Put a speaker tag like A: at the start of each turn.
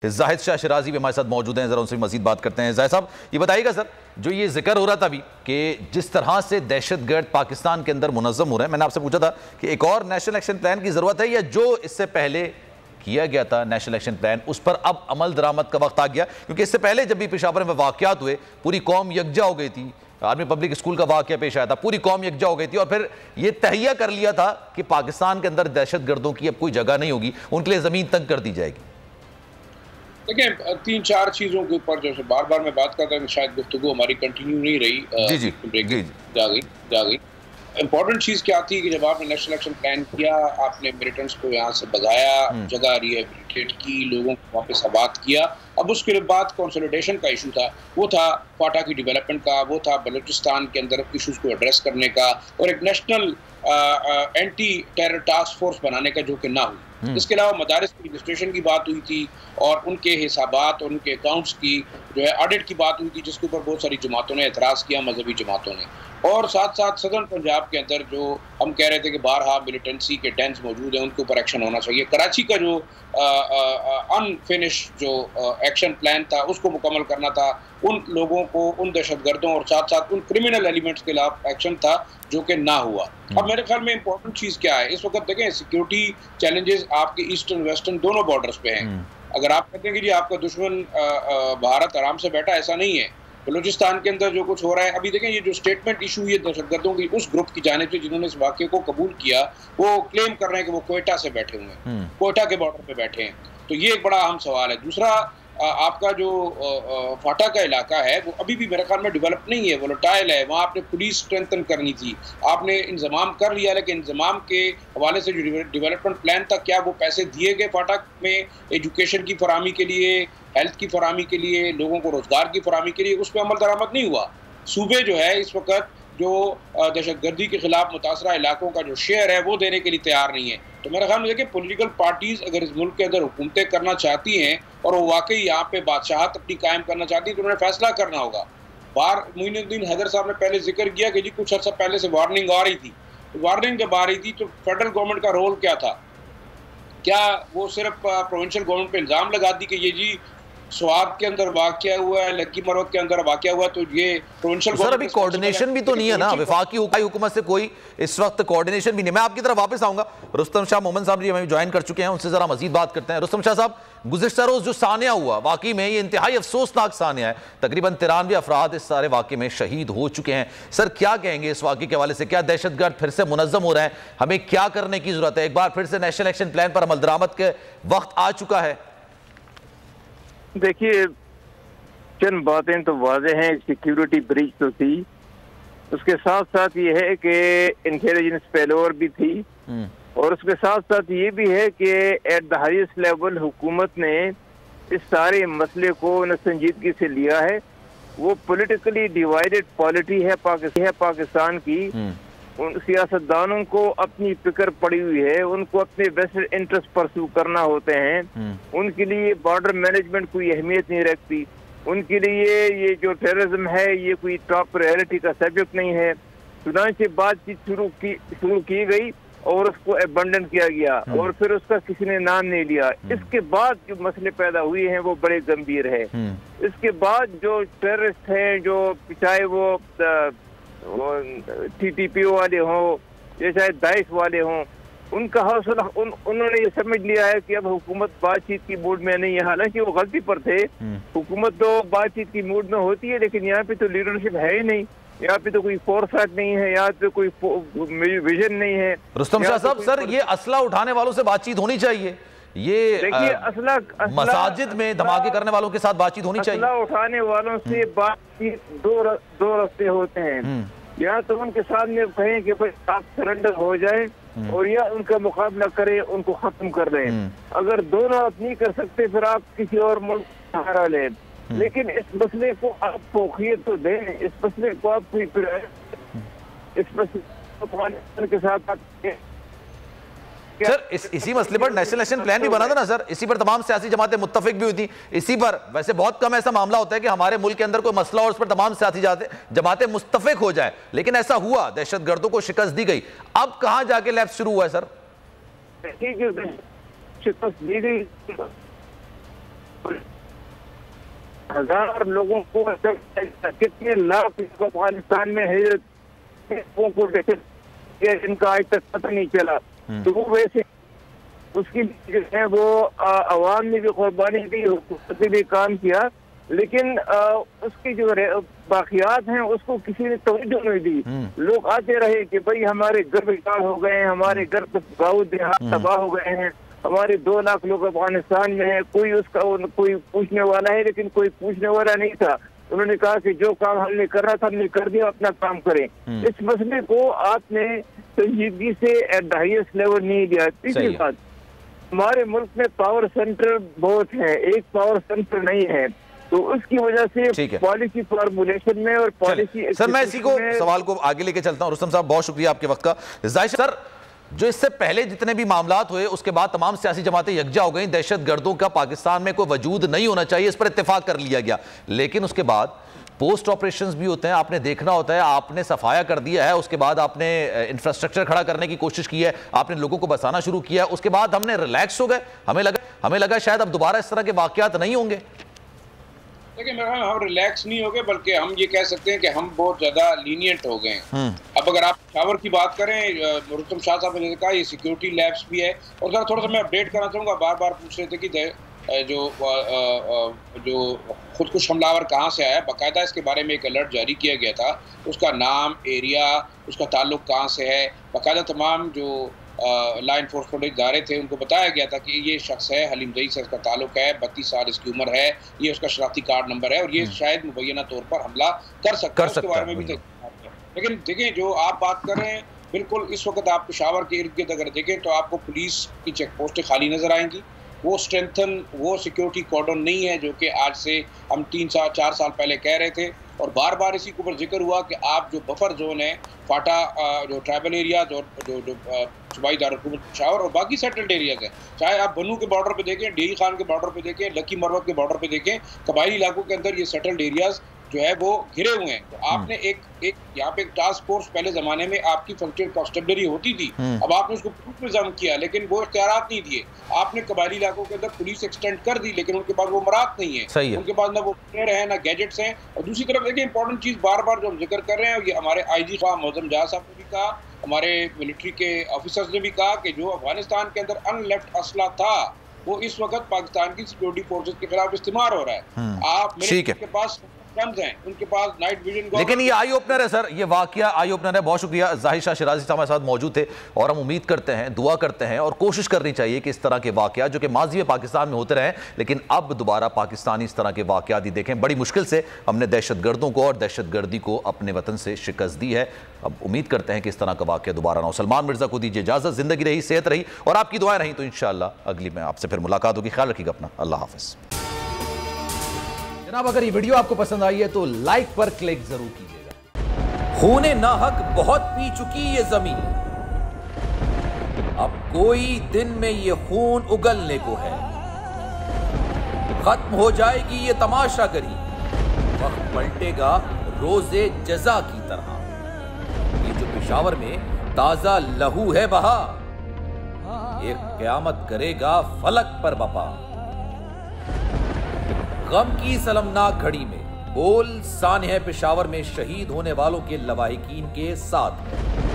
A: जाहिद शाह शिराजी भी हमारे साथ मौजूद हैं, जरा उनसे मजीद बात करते हैं। जाहिद साहब, ये बताइएगा सर, जो ये जिक्र हो रहा था अभी कि जिस तरह से दहशतगर्द पाकिस्तान के अंदर मुनज़्ज़म हो रहे हैं, मैंने आपसे पूछा था कि एक और नेशनल एक्शन प्लान की ज़रूरत है या जो इससे पहले किया गया था नेशनल एक्शन प्लान उस पर अब अमल दरामद का वक्त आ गया? क्योंकि इससे पहले जब भी पेशावर में वाक़यात हुए पूरी कौम यकजा हो गई थी, आर्मी पब्लिक स्कूल का वाक़या पेश आया था, पूरी कौम यकजा हो गई थी और फिर ये तहिया कर लिया था कि पाकिस्तान के अंदर दहशतगर्दों की अब कोई जगह नहीं होगी, उनके लिए ज़मीन तंग कर दी जाएगी।
B: देखिए, तीन चार चीज़ों के ऊपर जो बार बार मैं बात करता हूँ, शायद गुफ्तगू हमारी कंटिन्यू नहीं रही।
A: जी
B: जा गई। इम्पॉर्टेंट चीज़ क्या थी कि जब आपने नेशनल एक्शन प्लान किया, आपने मिलिटेंट्स को यहाँ से भगाया, जगह रिहेबिलिटेट की, लोगों को वापस आबाद किया। अब उसके बाद कंसोलिडेशन का इशू था, वो था फाटा की डेवलपमेंट का, वो था बलूचिस्तान के अंदर इशूज़ को एड्रेस करने का और एक national anti terror task force बनाने का, जो कि ना हुई। इसके अलावा मदारिस की रजिस्ट्रेशन की बात हुई थी और उनके हिसाबात और उनके अकाउंट्स की जो है ऑडिट की बात हुई थी, जिसके ऊपर बहुत सारी जमातों ने एतराज़ किया, मजहबी जमातों ने। और साथ साथ सदर्न पंजाब के अंदर जो हम कह रहे थे कि बारहा मिलिटेंसी के डेंस मौजूद हैं, उनके ऊपर एक्शन होना चाहिए। कराची का जो अनफिनिश जो एक्शन प्लान था, उसको मुकम्मल करना था, उन लोगों को, उन दहशतगर्दों और साथ साथ उन क्रिमिनल एलिमेंट्स के खिलाफ एक्शन था, जो कि ना हुआ। अब मेरे ख्याल में इंपॉर्टेंट चीज़ क्या है इस वक्त, देखें सिक्योरिटी चैलेंजेस आपके ईस्टर्न वेस्टर्न दोनों बॉर्डर्स पे हैं। अगर आप कहते हैं कि जी आपका दुश्मन भारत आराम से बैठा, ऐसा नहीं है। बलूचिस्तान के अंदर जो कुछ हो रहा है, अभी देखें ये जो स्टेटमेंट इशू हुई है दहशतगर्दों की उस ग्रुप की जानिब से जिन्होंने इस वाक़े को कबूल किया, वो क्लेम कर रहे हैं कि वो कोयटा से बैठे हुए हैं, कोयटा के बॉर्डर पे बैठे हैं। तो ये एक बड़ा अहम सवाल है। दूसरा, आपका जो फाटा का इलाका है वो अभी भी मेरे ख्याल में डेवलप नहीं है, वोलेटाइल है। वहाँ आपने पुलिस स्ट्रेंथन करनी थी, आपने इंतजाम कर लिया, लेकिन इंतजाम के हवाले से जो डेवलपमेंट प्लान था, क्या वो पैसे दिए गए फाटा में एजुकेशन की फराहमी के लिए, हेल्थ की फराहमी के लिए, लोगों को रोजगार की फराहमी के लिए? उस पर अमल दरामद नहीं हुआ। सूबे जो है इस वक्त जो दहशतगर्दी के खिलाफ मुतासरा इलाकों का जो शेयर है वो देने के लिए तैयार नहीं है। तो मेरे ख्याल में देखिए, पॉलिटिकल पार्टीज अगर इस मुल्क के अंदर हुकूमतें करना चाहती हैं और वो वाकई यहाँ पे बादशाहत अपनी कायम करना चाहती हैं, तो उन्हें फैसला करना होगा। मोइनुद्दीन हैदर साहब ने पहले जिक्र किया कि जी कुछ अर्सा पहले से वार्निंग आ रही थी। वार्निंग जब आ रही थी तो फेडरल गवर्नमेंट का रोल क्या था? क्या वो सिर्फ प्रोविंशियल गवर्नमेंट पे इल्ज़ाम लगा दी कि ये जी स्वात के अंदर वाक़या हुआ है, लक्की मरवत के अंदर वाक़या हुआ, तो ये प्रोविंशियल
A: सर अभी कोऑर्डिनेशन भी तो नहीं है ना, वफाकी हुकूमत से कोई इस वक्त कोऑर्डिनेशन भी नहीं। मैं आपकी तरफ वापस आऊंगा। रुस्तम शाह मोहम्मद साहब जी हमें ज्वाइन कर चुके हैं, उनसे जरा मजीद बात करते हैं। रुस्तम शाह साहब, गुज़िश्ता रोज जो सानिया हुआ, वाकई में ये इंतहाई अफसोसनाक सानिया है। तकरीबन 93 अफराद इस सारे वाक़े में शहीद हो चुके हैं। सर क्या कहेंगे इस वाक़े के हवाले से? क्या दहशतगर्द फिर से मुनज़्ज़म हो रहे हैं? हमें क्या करने की जरूरत है? एक बार फिर से नेशनल एक्शन प्लान पर अमल दरामद के वक्त आ चुका है।
C: देखिए, चंद बातें तो वाज़ेह हैं। सिक्योरिटी ब्रीच तो थी, उसके साथ साथ ये है कि इंटेलिजेंस फेलोर भी थी और उसके साथ साथ ये भी है कि एट द हाईएस्ट लेवल हुकूमत ने इस सारे मसले को न संजीदगी से लिया है। वो पॉलिटिकली डिवाइडेड पॉलिटी है पाकिस्तान की। उन सियासतदानों को अपनी फिक्र पड़ी हुई है, उनको अपने वेस्टेड इंटरेस्ट परस्यू करना होते हैं। उनके लिए बॉर्डर मैनेजमेंट कोई अहमियत नहीं रखती। उनके लिए ये जो टेररिज्म है ये कोई टॉप प्रायोरिटी का सब्जेक्ट नहीं है। सुदान से बातचीत शुरू की गई और उसको अबंडन किया गया और फिर उसका किसी ने नाम नहीं लिया। इसके बाद जो मसले पैदा हुए हैं वो बड़े गंभीर है। इसके बाद जो टेररिस्ट हैं, जो चाहे वो TTPO वाले हों या चाहे दाइश वाले हों, उनका हौसला उन्होंने ये समझ लिया है कि अब हुकूमत बातचीत की मूड में नहीं है। हालांकि वो गलती पर थे। हुकूमत तो बातचीत की मूड में होती है, लेकिन यहाँ पे तो लीडरशिप है ही नहीं, यहाँ पे तो कोई फोरसाइट नहीं है, यहाँ पे कोई विजन नहीं है।
A: रुस्तम शाह साहब, सर ये असला उठाने वालों से बातचीत होनी चाहिए। ये देखिए, असला मसाजिद में धमाके करने वालों के साथ बातचीत होनी चाहिए।
C: असला उठाने वालों से बातचीत दो रास्ते होते हैं। या तो उनके सामने कहें कि भाई आप सरेंडर हो जाए और या उनका मुकाबला करें, उनको खत्म कर दें। अगर दोनों आप नहीं कर सकते फिर आप किसी और मुल्क का सहारा लें, लेकिन इस मसले को आप फोकियत तो दें। इस मसले को आप इस मसले के साथ
A: सर इसी मसले पर नेशनल एक्शन प्लान भी बना था ना सर, इसी पर तमाम सियासी जमातें मुत्तफिक भी हुई थी। इसी पर वैसे बहुत कम ऐसा मामला होता है कि हमारे मुल्क के अंदर कोई मसला और उस पर तमाम सियासी जमातें मुत्तफिक हो जाए, लेकिन ऐसा हुआ, दहशतगर्दों को शिकस्त दी गई। अब कहां जाके लैप्स शुरू हुआ है सर?
C: शिकस्त दी गई 1000 लोगों को, कितने लाख अफगानिस्तान में है को इनका आज तक पता नहीं चला। तो वो वैसे उसकी जो है वो अवाम ने भी कुर्बानी दी, हुकूमत ने भी काम किया, लेकिन उसकी जो बाकियात हैं उसको किसी ने तवज्जो नहीं दी। लोग आते रहे कि भाई हमारे घर बेकार हो गए हैं, हमारे घर गाँव देहात तबाह हो गए हैं, हमारे 2 लाख लोग अफगानिस्तान में है, कोई पूछने वाला है, लेकिन कोई पूछने वाला नहीं था। उन्होंने कहा कि जो काम हमने करना था हमने कर दिया, अपना काम करें। इस मसले को आपने संजीदगी से एट द हाईएस्ट लेवल नहीं दिया। तीसरी बात, हमारे मुल्क में पावर सेंटर बहुत है, एक पावर सेंटर नहीं है, तो उसकी वजह से पॉलिसी फॉर्मुलेशन में और पॉलिसी।
A: सर मैं इसी को सवाल को आगे लेके चलता हूं। रुस्तम साहब बहुत शुक्रिया आपके वक्त का। जाहिर सर, जो इससे पहले जितने भी मामलात हुए उसके बाद तमाम सियासी जमातें यकजा हो गई, दहशतगर्दों का पाकिस्तान में कोई वजूद नहीं होना चाहिए, इस पर इत्तेफाक कर लिया गया। लेकिन उसके बाद पोस्ट ऑपरेशंस भी होते हैं, आपने देखना होता है, आपने सफाया कर दिया है, उसके बाद आपने इंफ्रास्ट्रक्चर खड़ा करने की कोशिश की है, आपने लोगों को बसाना शुरू किया है, उसके बाद हमने रिलैक्स हो गए, हमें लगा शायद अब दोबारा इस तरह के वाकयात नहीं होंगे।
B: देखिए हम रिलैक्स नहीं हो गए, बल्कि हम ये कह सकते हैं कि हम बहुत ज्यादा लीनियंट हो गए हैं। अब अगर आप शावर की बात करें, रुस्तम शाह साहब ने कहा ये सिक्योरिटी लैब्स भी है, और जरा थोड़ा सा मैं अपडेट करना चाहूँगा। बार बार पूछ रहे थे कि जो खुदकुश हमलावर कहाँ से आया, बाकायदा इसके बारे में एक अलर्ट जारी किया गया था, उसका नाम, एरिया, उसका ताल्लुक कहाँ से है, बाकायदा तमाम जो लॉ इन्फोर्समेंट इदारे थे उनको बताया गया था कि ये शख्स है, हलीम दई से इसका ताल्लुक है, 32 साल इसकी उम्र है, ये उसका शनाख्ती कार्ड नंबर है, और ये शायद मुबैना तौर पर हमला कर सकता है, उसके बारे में भी। लेकिन देखिए जो आप बात कर रहे हैं, बिल्कुल इस वक्त आप पेशावर के इर्द गिर्द अगर देखें तो आपको पुलिस की चेक पोस्टें खाली नजर आएंगी। वो स्ट्रेंथन, वो सिक्योरिटी कॉर्डन नहीं है जो कि आज से हम 3-4 साल पहले कह रहे थे। और बार बार इसी के ऊपर जिक्र हुआ कि आप जो बफर जोन है, फाटा जो ट्राइबल एरिया, जो सूबाई दारुल पेशावर और बाकी सेटल्ड एरियाज हैं, चाहे आप बनू के बॉर्डर पे देखें, डेरी खान के बॉर्डर पे देखें, लकी मरवत के बॉर्डर पे देखें, कबायली इलाकों के अंदर ये सेटल्ड एरियाज जो है वो घिरे हुए हैं। तो आपने एक यहाँ पे एक टास्क फोर्स, पहले जमाने में आपकी फंक्शनल कॉन्स्टेबलरी होती थी, अब आपने उसको प्रूफ में जम किया, लेकिन वो इख्तियारात नहीं दिए। आपने कबायली इलाकों के अंदर पुलिस एक्सटेंड कर दी, लेकिन उनके पास वो मरात नहीं है, उनके पास ना वो प्लेयर है ना गैजेट्स हैं। और दूसरी तरफ देखिए इंपॉर्टेंट चीज बार बार जो हम जिक्र कर रहे हैं, ये हमारे IG खां मौजम जहा साहब ने भी कहा, हमारे मिलिट्री के ऑफिसर्स ने भी कहा कि जो अफगानिस्तान के अंदर अनलेफ्ट असला था वो इस वक्त पाकिस्तान की सिक्योरिटी फोर्सेस के खिलाफ इस्तेमाल हो रहा है। आप मिलिट्री के पास हैं, उनके पास नाइट विजन,
A: लेकिन ये आई ओपनर है सर, ये वाकया आई ओपनर है। बहुत शुक्रिया। जाहिर शाह शिराजी साहब हमारे साथ मौजूद थे, और हम उम्मीद करते हैं, दुआ करते हैं और कोशिश करनी चाहिए कि इस तरह के वाकया जो कि माजी में पाकिस्तान में होते रहे, लेकिन अब दोबारा पाकिस्तानी इस तरह के वाकयात ही देखें। बड़ी मुश्किल से हमने दहशतगर्दों को और दहशतगर्दी को अपने वतन से शिकस्त दी है। अब उम्मीद करते हैं कि इस तरह का वाकया दोबारा ना हो। सलमान मिर्जा को दीजिए इजाजत। जिंदगी रही, सेहत रही और आपकी दुआएं रही तो इंशाअल्लाह अगली में आपसे फिर मुलाकात होगी। ख्याल रखिएगा अपना। अल्लाह हाफिज। जनाब, अगर ये वीडियो आपको पसंद आई है तो लाइक पर क्लिक जरूर कीजिएगा।
D: खूने नाहक बहुत पी चुकी ये जमीन, अब कोई दिन में ये खून उगलने को है। खत्म हो जाएगी ये तमाशागरी, वक्त पलटेगा रोजे जजा की तरह। ये जो पेशावर में ताजा लहू है बहा, एक क़यामत करेगा फलक पर बपा। गम की सलमनाक घड़ी में बोल सानह पेशावर में शहीद होने वालों के लवाहिकीन के साथ है।